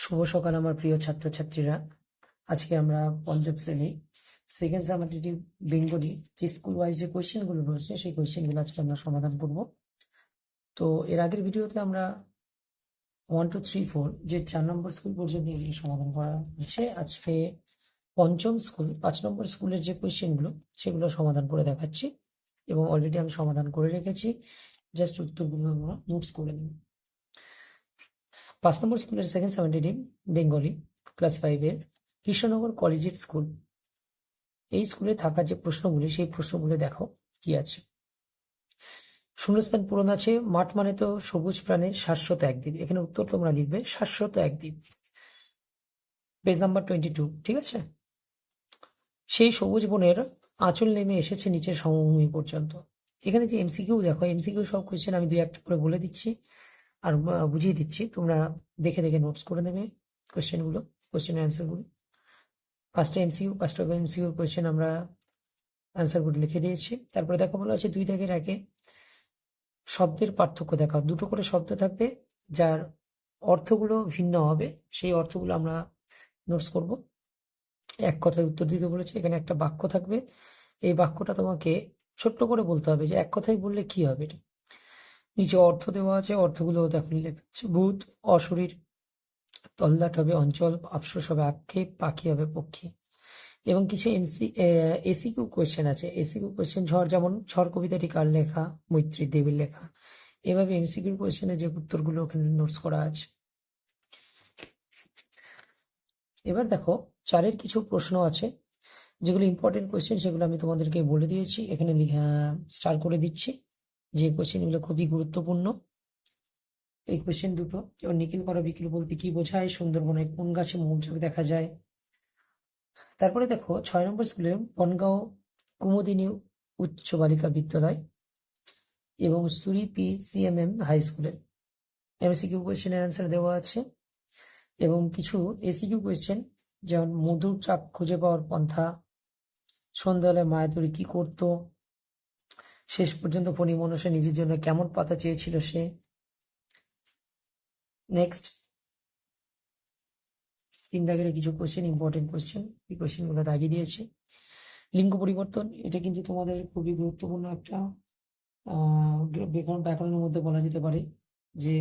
শুভ সকাল আমার প্রিয় ছাত্রছাত্রীরা। আজকে আমরা পঞ্চম শ্রেণী সেকেন্ড সামেটিভ বেঙ্গলি যে স্কুল ওয়াইজ যে কোয়েশ্চেনগুলো রয়েছে সেই কোয়েশ্চেনগুলো আজকে আমরা সমাধান করব। তো এর আগের ভিডিওতে আমরা 1 2 3 4 যে 4 নম্বর স্কুল পর্যন্ত এগুলো সমাধান করা হয়েছে। আজকে পঞ্চম স্কুল 5 নম্বর স্কুলের যে কোয়েশ্চেনগুলো সেগুলো সমাধান করে দেখাচ্ছি এবং অলরেডি আমি সমাধান করে রেখেছি, জাস্ট উত্তরগুলো আমরা নোটস করে নেব। 5 নম্বর স্কুলের সেকেন্ড সামেটিভ বেঙ্গলি ক্লাস 5-এর কৃষ্ণনগর কলেজিয়েট স্কুল, এই স্কুলে থাকা যে প্রশ্নগুলি সেই প্রশ্নগুলো দেখো কি আছে। শূন্যস্থান পূরণ আছে। মাঠ মানে তো সবুজ প্রাণের শাশ্বত একদ্বীপ, এখানে উত্তর তোমরা লিখবে শাশ্বত একদ্বীপ। পেজ নাম্বার 22, ঠিক আছে। সেই সবুজ বনের আঁচল নেমে এসেছে নিচের সমভূমি পর্যন্ত। এখানে যে এমসিকিউ দেখো, এমসিকিউ সব কোয়েশ্চেন আমি 2-1 করে বলে দিচ্ছি আর বুঝিয়ে দিচ্ছি, তোমরা দেখে দেখে নোটস করে নেবে কোয়েশ্চেনগুলো, কোয়েশ্চেনের অ্যান্সারগুলো। 5টা এমসিকিউ, 5টা এমসিকিউ কোয়েশ্চেন আমরা অ্যান্সারগুলো লিখে দিয়েছি। তারপরে দেখো বলা আছে 2-1 শব্দের পার্থক্য দেখা, দুটো করে শব্দ থাকবে যার অর্থগুলো ভিন্ন হবে, সেই অর্থগুলো আমরা নোটস করব। এক কথায় উত্তর দিতে বলেছে। এখানে একটা বাক্য থাকবে, এই বাক্যটা তোমাকে ছোট্ট করে বলতে হবে যে এক কথায় বললে কি হবে এটা। নিচে অর্থ দেওয়া আছে, অর্থগুলো দেখো লেখা আছে। ভূত, অশরীর, তল্লাট হবে অঞ্চল, আফসোস হবে আক্ষেপ, পাখি হবে পক্ষী। এবং কিছু এসিকিউ কোয়েশ্চেন আছে। এসিকিউ কোয়েশ্চেন যেমন ঝড় কবিতাটি কার লেখা, মৈত্রী দেবীর লেখা। এভাবে এমসিকিউ কোয়েশ্চেনের যে উত্তরগুলো ওখানে নোটস করা আছে। এবার দেখো 4-এর কিছু প্রশ্ন আছে যেগুলো ইম্পর্টেন্ট কোয়েশ্চেন, সেগুলো আমি তোমাদেরকে বলে দিয়েছি, এখানে স্টার করে দিচ্ছি যে কোয়েশ্চেনগুলো খুবই গুরুত্বপূর্ণ। এই কোয়েশ্চেন দুটো, যেমন নিখিল করা বিকিল বলতে কি বোঝায়, সুন্দরবনে কোন গাছে মৌচাক দেখা যায়। তারপরে দেখো 6 নম্বর স্কুলে বনগাঁও কুমুদিনী উচ্চ বালিকা বিদ্যালয় এবং সুরি PCMM হাই স্কুলের এমসিকিউ কোয়েশ্চেনের অ্যান্সার দেওয়া আছে। এবং কিছু এসিকিউ কোয়েশ্চেন, যেমন মধুর চাক খুঁজে পাওয়ার পন্থা, সন্ধ্যাবেলায় মায়াতুরি কি করত, শেষ পর্যন্ত ফণী মনসা নিজের জন্য কেমন পাতা চেয়েছিল সে। নেক্সট 3 দাগের কিছু কোয়েশ্চেন, ইম্পর্টেন্ট কোয়েশ্চেন, এই কোয়েশ্চেনগুলো দাগিয়ে দিয়েছে। লিঙ্গ পরিবর্তন, এটা কিন্তু তোমাদের খুবই গুরুত্বপূর্ণ একটা ব্যাকরণের মধ্যে বলা যেতে পারে যে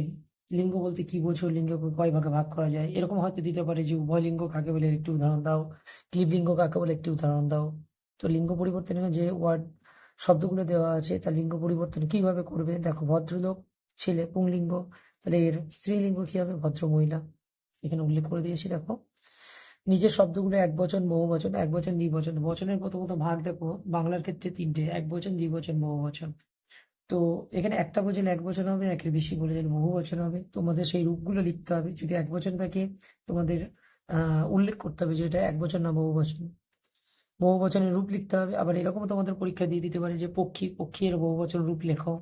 লিঙ্গ বলতে কি বোঝো, লিঙ্গকে কয় ভাগে ভাগ করা যায়, এরকম হয়তো দিতে পারে যে উভয় লিঙ্গ কাকে বলে একটি উদাহরণ দাও, ক্লিবলিঙ্গ কাকে বলে একটি উদাহরণ দাও। তো লিঙ্গ পরিবর্তনের যে ওয়ার্ড শব্দগুলো দেওয়া আছে তার লিঙ্গ পরিবর্তন কিভাবে করবে দেখো। ভদ্রলোক ছেলে পুংলিঙ্গ, তাহলে এর স্ত্রীলিঙ্গ কি হবে, ভদ্র মহিলা, এখানে উল্লেখ করে দিয়েছি। দেখো নিজের শব্দগুলো একবচন, বহুবচন, একবচন, দ্বিবচন। বচনের প্রথমত ভাগ দেখো, বাংলার ক্ষেত্রে 3টে, একবচন, দ্বিবচন, বহুবচন। তো এখানে একটা বচন এক বচন হবে, একের বেশি বলে যেন বহু বচন হবে। তোমাদের সেই রূপগুলো লিখতে হবে, যদি এক বচন থাকে তোমাদের উল্লেখ করতে হবে যে এটা এক বচন না বহু বচন। বহু বচনের রূপ লিখতে হবে। আবার এরকম তোমাদের পরীক্ষা দিয়ে দিতে পারে যে পক্ষী, পক্ষীর বহু বচন রূপ লেখো।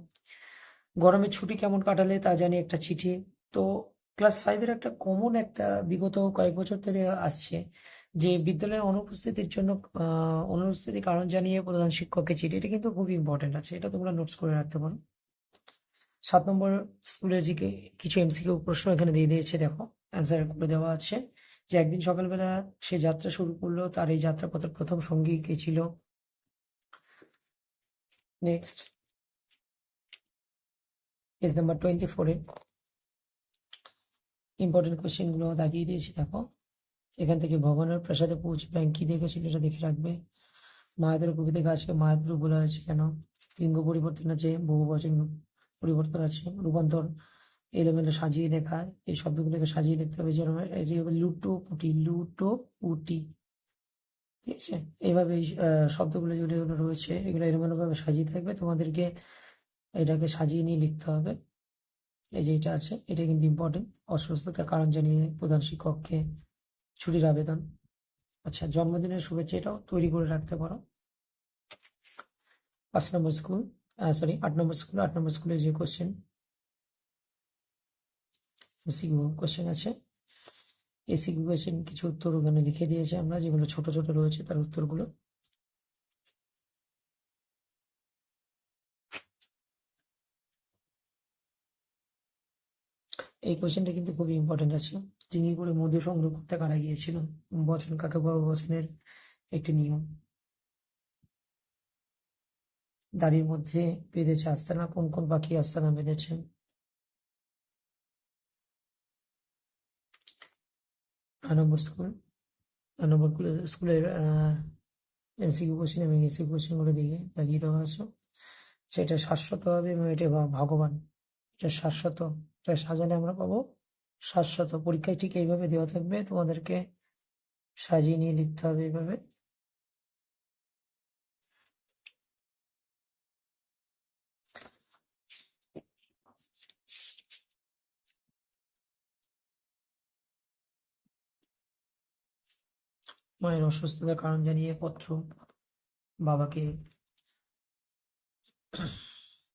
গরমের ছুটি কেমন কাটালে তা জানি একটা চিঠি। তো ক্লাস 5-এর একটা কমন একটা বিগত কয়েক বছর ধরে আসছে যে বিদ্যালয়ের অনুপস্থিতির জন্য অনুপস্থিতির কারণ জানিয়ে প্রধান শিক্ষককে চিঠি, এটা কিন্তু খুবই ইম্পর্টেন্ট আছে, এটা তোমরা নোটস করে রাখতে পারো। 7 নম্বর স্কুলের যে কিছু এমসিকিউ প্রশ্ন এখানে দিয়ে দিয়েছে, দেখো অ্যান্সার করে দেওয়া আছে যে একদিন সকালবেলা সে যাত্রা শুরু করলো, তার এই যাত্রাপথের প্রথম সঙ্গী কে ছিল। নেক্সট পেজ নাম্বার 24-এ ইম্পর্টেন্ট কোয়েশ্চেনগুলো দাগিয়ে দিয়েছি। দেখো এখান থেকে ভগবানের প্রাসাদে পৌঁছে ব্যাংক কি দেখেছিল এটা দেখে রাখবে। মায়াদের কবিতা গাছকে মায়াপুর বলা হয়েছে কেন। লিঙ্গ পরিবর্তন আছে, বহু বচন পরিবর্তন আছে, রূপান্তর এলোমেলো সাজিয়ে লেখা, এই শব্দগুলোকে সাজিয়ে লিখতে হবে। যেরকম এটি হবে লুটো পুটি, লুটো পুটি, ঠিক আছে। এইভাবে এই শব্দগুলো যেগুলো রয়েছে এগুলো এলোমেলো ভাবে সাজিয়ে থাকবে, তোমাদেরকে এটাকে সাজিয়ে নিয়ে লিখতে হবে। এই যে এটা আছে, এটা কিন্তু ইম্পর্টেন্ট। অসুস্থতার কারণ জানিয়ে প্রধান শিক্ষককে ছুটির আবেদন। আচ্ছা, জন্মদিনের শুভেচ্ছা, এটাও তৈরি করে রাখতে পারো। 5 নম্বর স্কুল, 8 নম্বর স্কুল, 8 নম্বর স্কুলে যে কোশ্চেন এমসিকিউ কোশ্চেন আছে, এসিকিউ কোশ্চেন কিছু উত্তর ওখানে লিখে দিয়েছে আমরা, যেগুলো ছোট ছোট রয়েছে তার উত্তরগুলো। এই কোয়েশ্চেনটা কিন্তু খুবই ইম্পর্টেন্ট আছে। চিনি করে মধু সংগ্রহ করতে কারা গিয়েছিল? বচন কাকে বড় বচনের একটি নিয়ম। দাড়ির মধ্যে বেঁধেছে আস্তানা, কোন কোন পাখি আস্তানা বেঁধেছে? নম্বর স্কুলের এমসিকিউ কোশ্চেন এবং এসিকিউ কোশ্চেনগুলো দিকে তাকিয়ে দেওয়া আছে। সেটা শাশ্বত হবে এবং এটা ভগবান, এটা শাশ্বত, এটা সাজালে আমরা পাবো শাশ্বত। পরীক্ষায় ঠিক এইভাবে দেওয়া থাকবে, তোমাদেরকে সাজিয়ে নিয়ে লিখতে হবে এইভাবে। মায়ের অসুস্থতার কারণ জানিয়ে পত্র বাবাকে।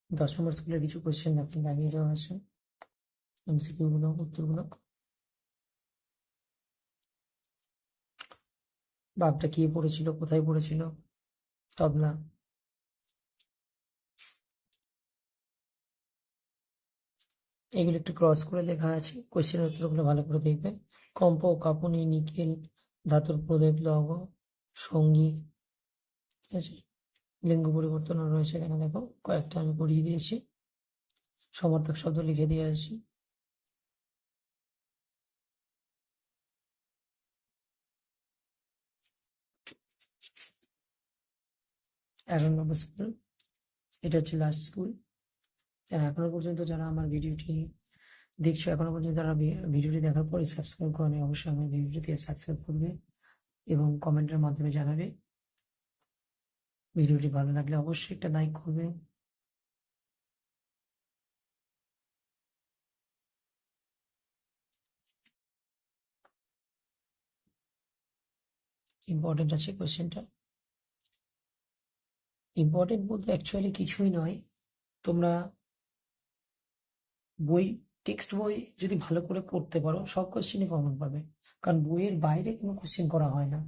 10 নম্বর স্কুলের কিছু কোয়েশ্চেন আপনি লাগিয়ে দেওয়া আছে, এমসিকিউ গুলো, উত্তরগুলো। বাঘটা কি পড়েছিল, কোথায় পড়েছিল? তবলা। এগুলো একটু ক্রস করে লেখা আছে, কোয়েশ্চেনের উত্তরগুলো ভালো করে দেখবে। কম্প, কাঁপুনি, নিকেল, ধাতুর প্রদীপ, লৌহ, সঙ্গী, ঠিক আছে। লিঙ্গ পরিবর্তনও রয়েছে এখানে, দেখো কয়েকটা আমি পড়িয়ে দিয়েছি, সমর্থক শব্দ লিখে দিয়ে আসছি। 11 নম্বর স্কুল, এটা হচ্ছে লাস্ট স্কুল। এখনো পর্যন্ত যারা আমার ভিডিওটি দেখছো, এখনো পর্যন্ত যারা ভিডিওটি দেখার পরে সাবস্ক্রাইব করেনি, অবশ্যই আমার ভিডিওটি সাবস্ক্রাইব করবে এবং কমেন্টের মাধ্যমে জানাবে। ভিডিওটি ভালো লাগলে অবশ্যই একটা লাইক করবে। ইম্পর্টেন্ট আছে কোয়েশ্চেনটা। ইম্পর্টেন্ট বলতে অ্যাকচুয়ালি কিছুই নয়, তোমরা বই, টেক্সট বই যদি ভালো করে পড়তে পারো সব কোয়েশ্চেনই কমন পাবে, কারণ বইয়ের বাইরে কোনো কোয়েশ্চেন করা হয় না।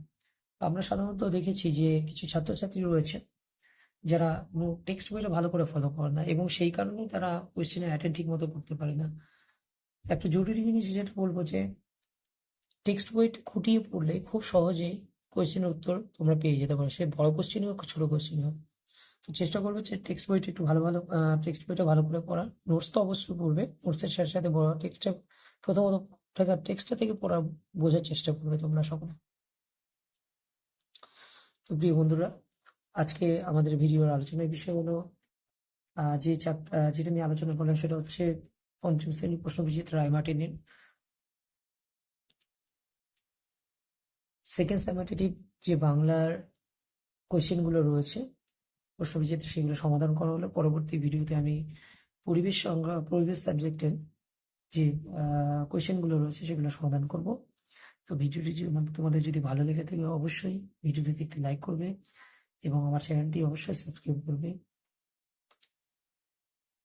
আমরা সাধারণত দেখেছি যে কিছু ছাত্রছাত্রী রয়েছে যারা টেক্সট বইটা ভালো করে ফলো করে না, এবং সেই কারণেই তারা কোয়েশ্চেনের অ্যাটেন্ড ঠিক মতো করতে পারে না। একটা জরুরি জিনিস যেটা বলবো যে টেক্সট বইটা খুঁটিয়ে পড়লে খুব সহজেই কোয়েশ্চেনের উত্তর তোমরা পেয়ে যেতে পারো, সে বড় কোয়েশ্চেনই হোক ছোট কোয়েশ্চেনই হোক। তো চেষ্টা করবে যে টেক্সট বইটা একটু ভালো টেক্সট বইটা ভালো করে পড়ার। নোটস তো অবশ্যই পড়বে, নোটসের সাথে সাথে বড় টেক্সটটা প্রথমত টেক্সটটা থেকে পড়া বোঝার চেষ্টা করবে তোমরা সকলে। তো প্রিয় বন্ধুরা, আজকে আমাদের ভিডিওর আলোচনার বিষয় হলো যেটা নিয়ে আলোচনা করলাম সেটা হচ্ছে পঞ্চম শ্রেণী প্রশ্নবিচিত্রা রায়মার্টিনের সেকেন্ড সামেটিভ যে বাংলার কোয়েশ্চেনগুলো রয়েছে প্রশ্নবিচিত্রা, সেগুলো সমাধান করা হলো। পরবর্তী ভিডিওতে আমি পরিবেশ সাবজেক্টের যে কোয়েশ্চেনগুলো রয়েছে সেগুলো সমাধান করব। তো ভিডিওটি তোমাদের যদি ভালো লেগে থাকে অবশ্যই ভিডিওটিতে একটি লাইক করবে এবং আমার চ্যানেলটি অবশ্যই সাবস্ক্রাইব করবে।